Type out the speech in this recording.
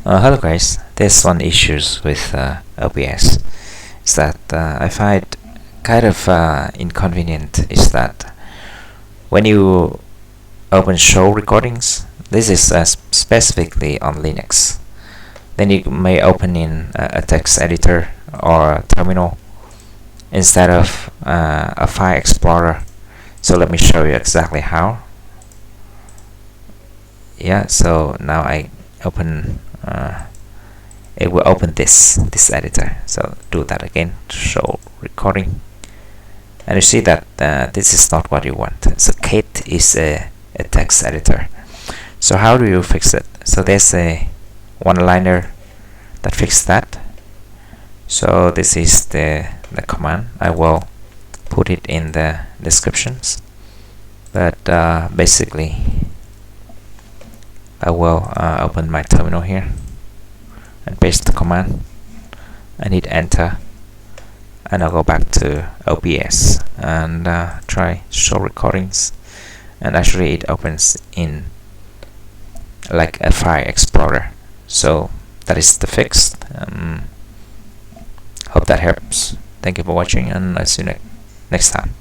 Hello guys, there's one issues with OBS is that I find kind of inconvenient is that when you open show recordings, this is specifically on Linux, then you may open in a text editor or a terminal instead of a file explorer. So let me show you exactly how. Yeah, so now I open it will open this editor. So do that again, show recording, and you see that this is not what you want. So Kate is a text editor. So how do you fix it? So there's a one-liner that fixes that. So this is the command. I will put it in the descriptions, but basically I will open my terminal here and paste the command and hit enter, and I'll go back to OBS and try show recordings, and actually it opens in like a file explorer. So that is the fix. Hope that helps. Thank you for watching, and I'll see you next time.